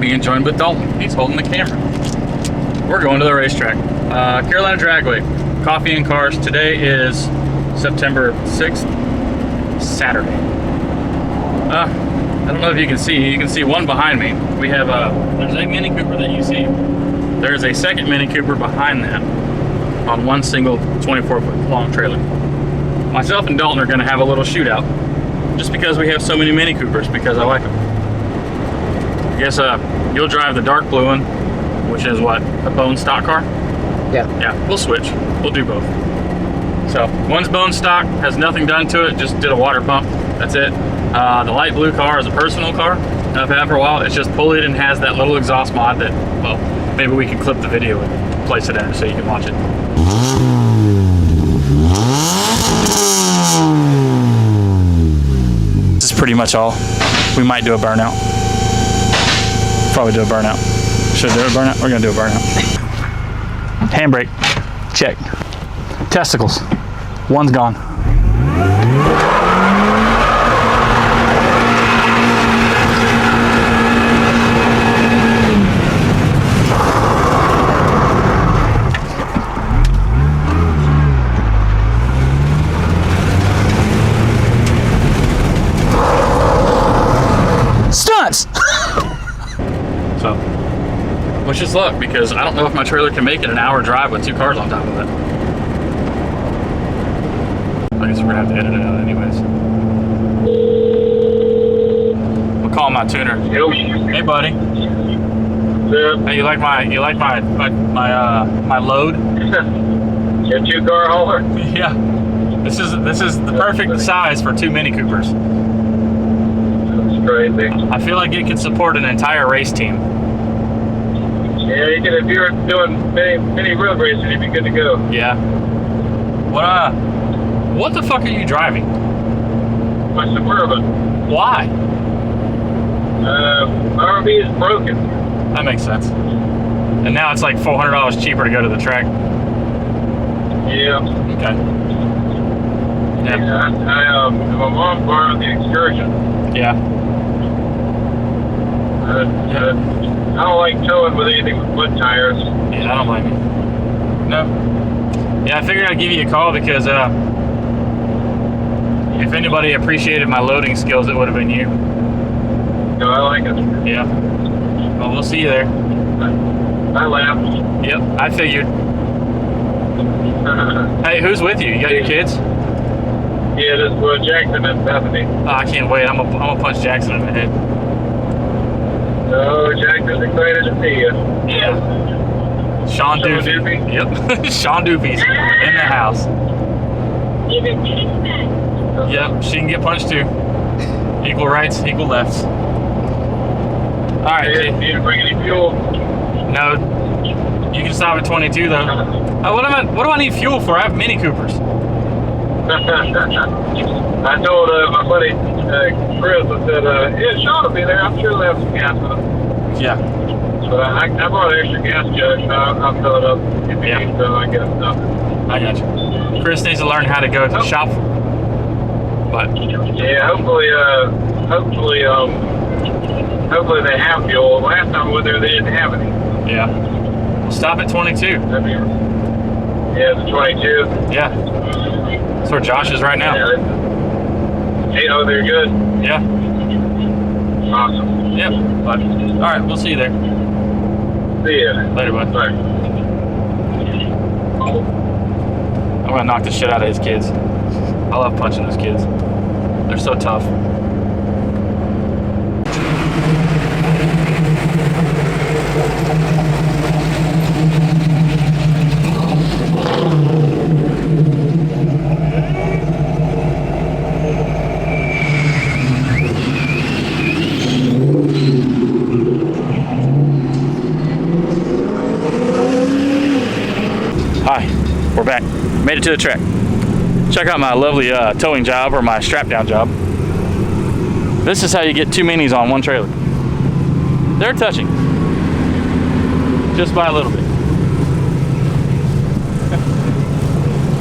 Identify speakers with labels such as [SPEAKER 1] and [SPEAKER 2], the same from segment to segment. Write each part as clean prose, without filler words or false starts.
[SPEAKER 1] being joined with Dalton. He's holding the camera. We're going to the racetrack. Carolina Dragway, Coffee and Cars. Today is September 6th, Saturday. I don't know if you can see one behind me. We have there's a Mini Cooper that you see. There's a second Mini Cooper behind that on one single 24-foot long trailer. Myself and Dalton are going to have a little shootout just because we have so many Mini Coopers, because I like them. I guess you'll drive the dark blue one, which is what, a bone stock car?
[SPEAKER 2] Yeah.
[SPEAKER 1] Yeah, we'll switch. We'll do both. So one's bone stock, has nothing done to it, just did a water pump. That's it. The light blue car is a personal car I've had for a while. It's just pulleyed and has that little exhaust mod that, well, maybe we can clip the video and place it in so you can watch it. This is pretty much all. We might do a burnout. Probably do a burnout. Should I do a burnout? We're gonna do a burnout. Handbrake, check. Testicles, one's gone. Stunts! So, wish us luck, because I don't know if my trailer can make it an hour drive with two cars on top of it. I guess we're gonna have to edit it out anyways. We'll call my tuner. Hey, buddy.
[SPEAKER 3] Yeah.
[SPEAKER 1] Hey, you like my load?
[SPEAKER 3] Your two-car hauler?
[SPEAKER 1] Yeah. This is the perfect size for two Mini Coopers.
[SPEAKER 3] That's crazy.
[SPEAKER 1] I feel like it could support an entire race team.
[SPEAKER 3] Yeah, you can, if you're doing many road racing, you'd be good to go.
[SPEAKER 1] Yeah. What the fuck are you driving?
[SPEAKER 3] My Suburban.
[SPEAKER 1] Why?
[SPEAKER 3] My RV is broken.
[SPEAKER 1] That makes sense. And now it's like $400 cheaper to go to the track.
[SPEAKER 3] Yeah.
[SPEAKER 1] Okay. Yeah.
[SPEAKER 3] Yeah, my mom borrowed the Excursion.
[SPEAKER 1] Yeah.
[SPEAKER 3] I don't like towing with anything with foot tires.
[SPEAKER 1] Yeah, I don't blame you. No. Yeah, I figured I'd give you a call because if anybody appreciated my loading skills, it would have been you.
[SPEAKER 3] No, I like it.
[SPEAKER 1] Yeah. Well, we'll see you there.
[SPEAKER 3] I laughed.
[SPEAKER 1] Yep, I figured. Hey, who's with you? You got your kids?
[SPEAKER 3] Yeah, this was Jackson and Bethany.
[SPEAKER 1] Oh, I can't wait. I'm gonna punch Jackson in the head.
[SPEAKER 3] Oh, Jackson's excited to see you.
[SPEAKER 1] Yeah. Sean Doofy. Yep. Sean Doofy's in the house. Yep, she can get punched too. Equal rights, equal lefts. All right.
[SPEAKER 3] You didn't bring any fuel?
[SPEAKER 1] No. You can stop at 22 though. What do I need fuel for? I have Mini Coopers.
[SPEAKER 3] I told my buddy Chris, I said, yeah, Sean will be there. I'm sure they'll have some gas with them.
[SPEAKER 1] Yeah.
[SPEAKER 3] But I brought an extra gas jug, so I'll fill it up if you need, so I guess so.
[SPEAKER 1] I got you. Chris needs to learn how to go to the shop. But
[SPEAKER 3] yeah, hopefully they have fuel. Last time we were there, they didn't have any.
[SPEAKER 1] yeah. We'll stop at 22.
[SPEAKER 3] Yeah, the 22.
[SPEAKER 1] Yeah. That's where Josh is right now.
[SPEAKER 3] Yeah, oh, they're good.
[SPEAKER 1] Yeah.
[SPEAKER 3] Awesome.
[SPEAKER 1] Yep. But all right, we'll see you there.
[SPEAKER 3] See ya.
[SPEAKER 1] Later, bud.
[SPEAKER 3] Bye.
[SPEAKER 1] I'm gonna knock the shit out of his kids. I love punching those kids. They're so tough. Hi, we're back. Made it to the track. Check out my lovely towing job, or my strap down job. This is how you get two minis on one trailer. They're touching. Just by a little bit.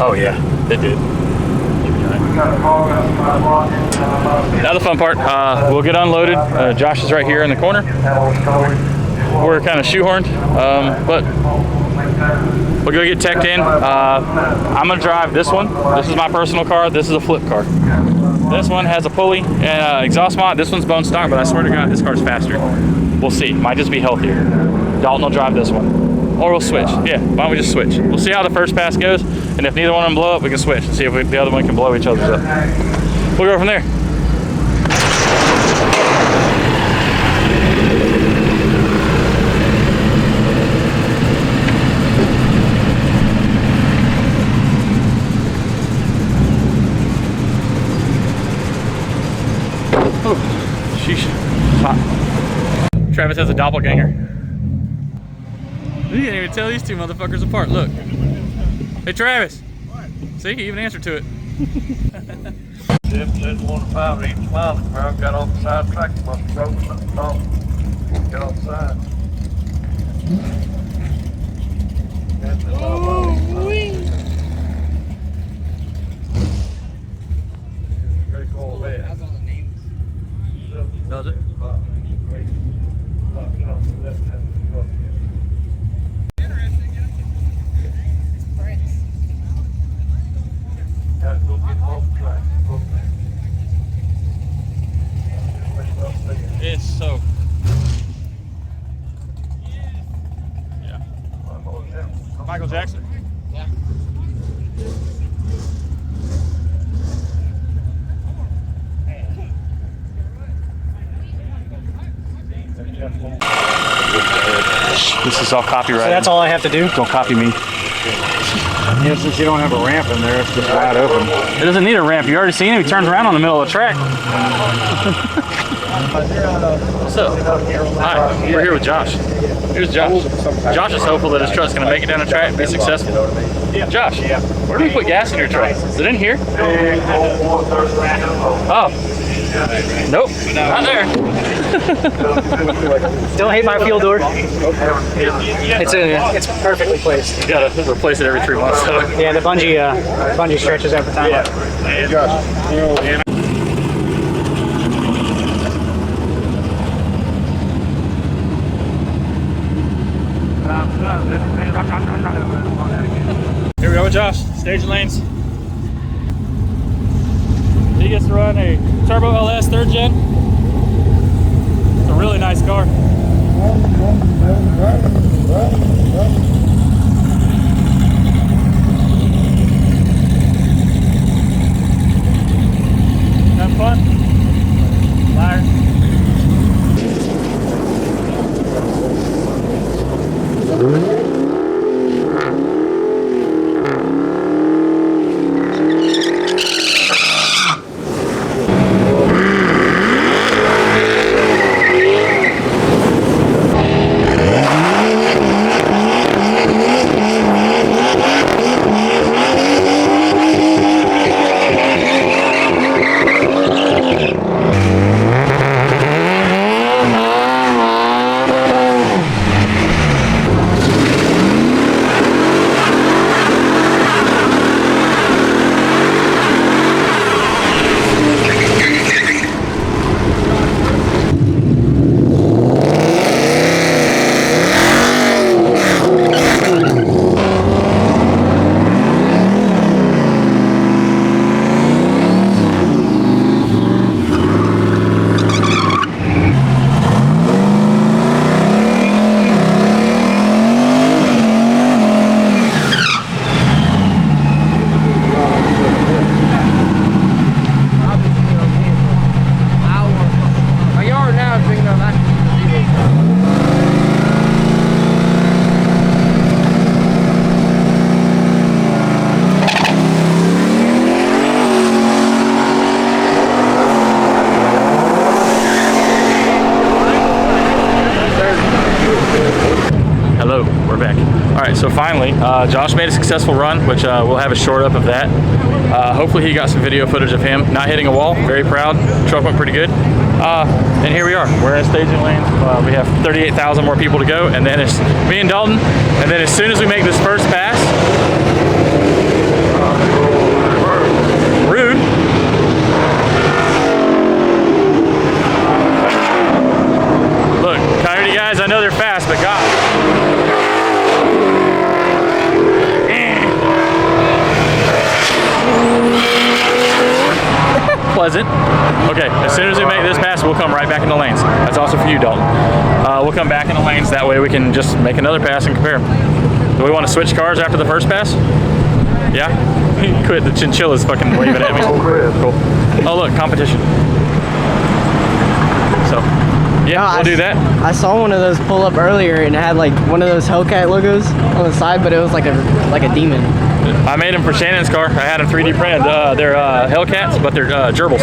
[SPEAKER 1] Oh yeah, it did. Now the fun part, we'll get unloaded. Josh is right here in the corner. We're kind of shoehorned, but we'll go get teched in. I'm gonna drive this one. This is my personal car. This is a flip car. This one has a pulley and exhaust mod. This one's bone stock, but I swear to God, this car's faster. We'll see. Might just be healthier. Dalton will drive this one. Or we'll switch. Yeah, why don't we just switch? We'll see how the first pass goes, and if neither one of them blow up, we can switch and see if the other one can blow each other's up. We'll go from there. Sheesh. Hot. Travis has a doppelganger. You can't even tell these two motherfuckers apart. Look. Hey, Travis. What? See, he even answered to it.
[SPEAKER 3] There's 105 each mile. I got off the side track. Must have broken something off. Get off the side. Pretty cool bed.
[SPEAKER 1] Does it? It's so. Yeah. Michael Jackson? Yeah. This is all copyrighted.
[SPEAKER 2] So that's all I have to do?
[SPEAKER 1] Don't copy me.
[SPEAKER 2] Yeah, since you don't have a ramp in there, it's just wide open.
[SPEAKER 1] It doesn't need a ramp. You already seen him. He turns around on the middle of the track. What's up? Hi, we're here with Josh. Here's Josh. Josh is hopeful that his truck's going to make it down the track and be successful. Josh, where do we put gas in your truck? Is it in here? Oh. Nope, not there.
[SPEAKER 2] Don't hate my fuel door. It's perfectly placed.
[SPEAKER 1] You gotta replace it every 3 months. So.
[SPEAKER 2] Yeah, the bungee stretches over time.
[SPEAKER 1] Yeah.
[SPEAKER 3] Hey, Josh.
[SPEAKER 1] Here we go with Josh, staging lanes. He gets to run a Turbo LS 3rd gen. It's a really nice car. Have fun? Liar. So finally, Josh made a successful run, which we'll have a short up of that. Hopefully he got some video footage of him not hitting a wall. Very proud. Truck went pretty good. And here we are. We're in staging lanes. We have 38,000 more people to go, and then it's me and Dalton. And then as soon as we make this first pass, rude. know they're fast, but God. Pleasant. Okay, as soon as we make this pass, we'll come right back in the lanes. That's also for you, Dalton. We'll come back in the lanes. That way we can just make another pass and compare. Do we want to switch cars after the first pass? Yeah? Quit. The chinchilla's fucking waving at me. Cool. Oh, look, competition. So, yeah, we'll do that.
[SPEAKER 4] I saw one of those pull up earlier and it had like one of those Hellcat logos on the side, but it was like a demon.
[SPEAKER 1] I made them for Shannon's car. I had them 3D printed. They're Hellcats, but they're gerbils.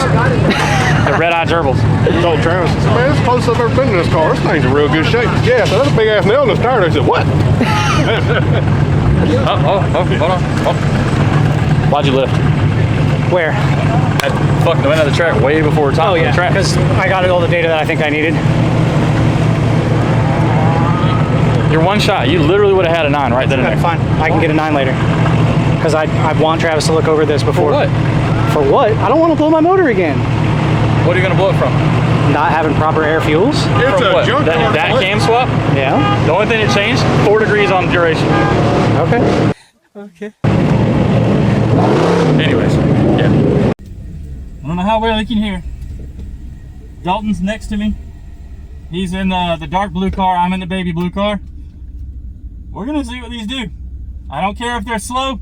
[SPEAKER 1] They're red-eye gerbils.
[SPEAKER 5] I told Travis, I said, man, it's the closest I've ever been to this car. This thing's in real good shape. Yeah, so that's a big ass nail in this tire. I said, what?
[SPEAKER 1] Hold on. Oh. Why'd you lift?
[SPEAKER 6] Where?
[SPEAKER 1] At fucking the end of the track way before top of the track.
[SPEAKER 6] Because I got all the data that I think I needed.
[SPEAKER 1] You're one shot. You literally would have had a 9 right then and
[SPEAKER 6] Okay,
[SPEAKER 1] there.
[SPEAKER 6] fine. I can get a 9 later. Because I want Travis to look over this before.
[SPEAKER 1] For what?
[SPEAKER 6] For what? I don't want to blow my motor again.
[SPEAKER 1] What are you going to blow it from?
[SPEAKER 6] Not having proper air fuels.
[SPEAKER 5] It's
[SPEAKER 1] From
[SPEAKER 5] a
[SPEAKER 1] what?
[SPEAKER 5] junk car.
[SPEAKER 1] That cam swap?
[SPEAKER 6] Yeah.
[SPEAKER 1] The only thing that changed, 4 degrees on duration.
[SPEAKER 6] Okay.
[SPEAKER 4] Okay.
[SPEAKER 1] Anyways, yeah. I don't know how well you can hear. Dalton's next to me. He's in the dark blue car. I'm in the baby blue car. We're gonna see what these do. I don't care if they're slow.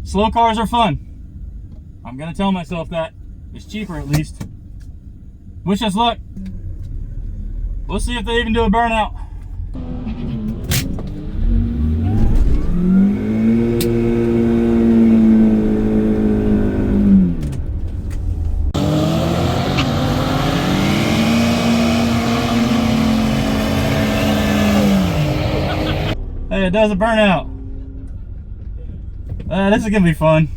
[SPEAKER 1] Slow cars are fun. I'm gonna tell myself that. It's cheaper at least. Wish us luck. We'll see if they even do a burnout. Hey, it does a burnout. This is gonna be fun.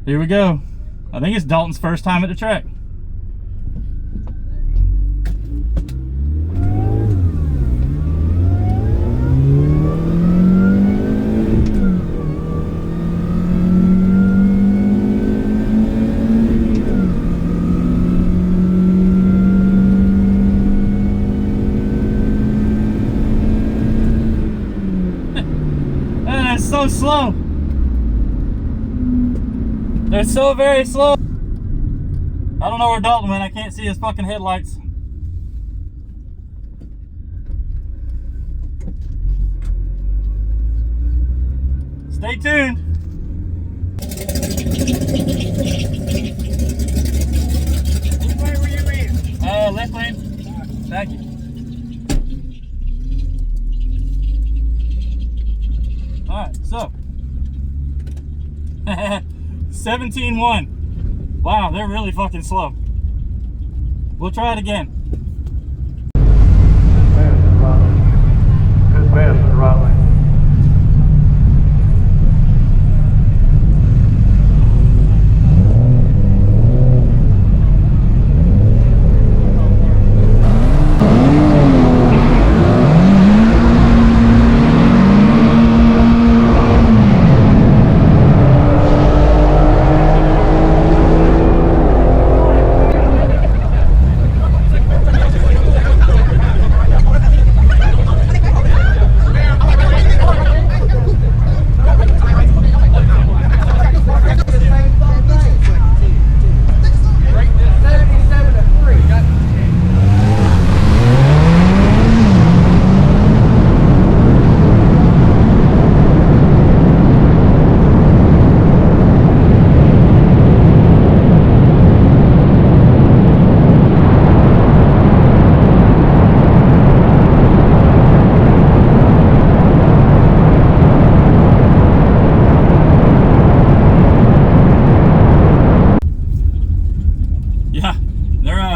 [SPEAKER 1] Here we go. I think it's Dalton's first time at the track. So slow. They're so very slow. I don't know where Dalton went. I can't see his fucking headlights. Stay tuned.
[SPEAKER 5] Which way were you in?
[SPEAKER 1] Left lane. Thank you. Alright, so 17-1. Wow, they're really fucking slow. We'll try it again.
[SPEAKER 5] Good pass in the right lane.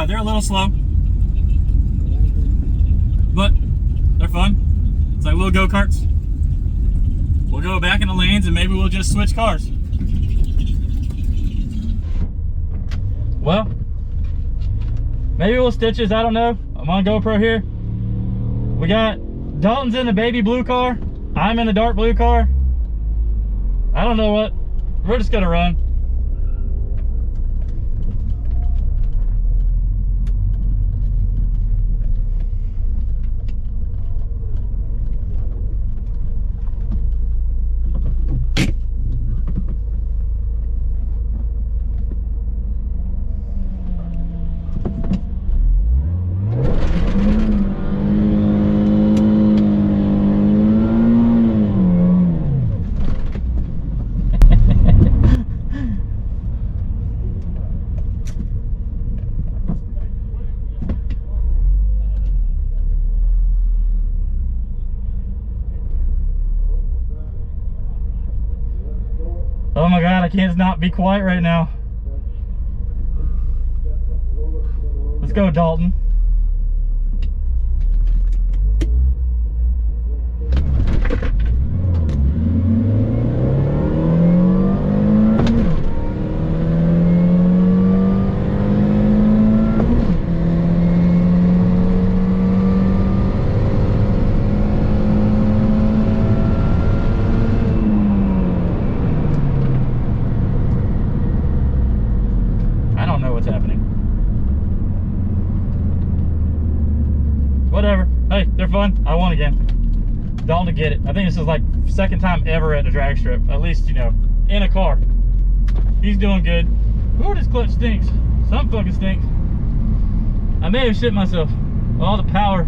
[SPEAKER 1] They're a little slow, but they're fun. It's like little go-karts. We'll go back in the lanes and maybe we'll just switch cars. Well, Maybe we'll stitch this, I don't know. I'm on GoPro here. We got Dalton's in the baby blue car. I'm in the dark blue car. I don't know what. We're just gonna run. Oh my God, I can't not be quiet right now. Let's go, Dalton. Whatever. Hey, they're fun. I won again. Dalton to get it. I think this is like second time ever at the drag strip. At least, you know, in a car. He's doing good. Ooh, this clutch stinks. Something fucking stinks. I may have shit myself. All the power.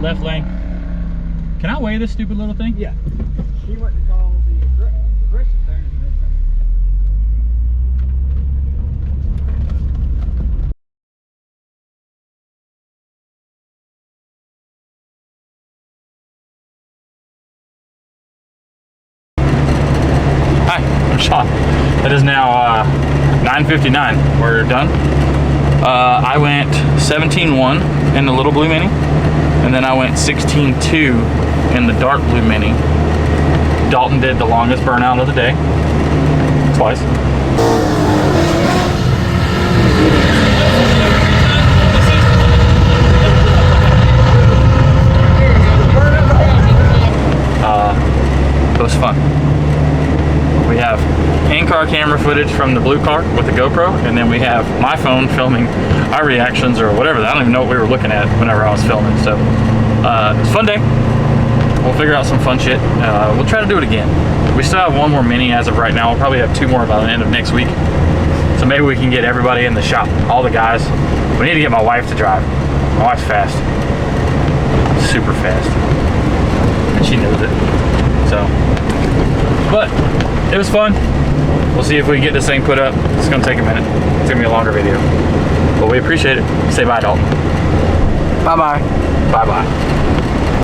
[SPEAKER 1] Left lane. Can I weigh this stupid little thing?
[SPEAKER 4] Yeah. See what they call the directions there.
[SPEAKER 1] Hi, I'm Sean. It is now 9:59. We're done. I went 17.1 in the little blue mini, and then I went 16.2 in the dark blue mini. Dalton did the longest burnout of the day, twice. It was fun. We have in-car camera footage from the blue car with the GoPro, and then we have my phone filming our reactions or whatever. I don't even know what we were looking at whenever I was filming. So it's a fun day. We'll figure out some fun shit. We'll try to do it again. We still have one more mini as of right now. We'll probably have two more by the end of next week. So maybe we can get everybody in the shop, all the guys. We need to get my wife to drive. My wife's fast, super fast, and she knows it. So, but it was fun. We'll see if we can get this thing put up. It's gonna take a minute. It's gonna be a longer video, but we appreciate it. Say bye, Dalton.
[SPEAKER 4] Bye-bye.
[SPEAKER 1] Bye-bye.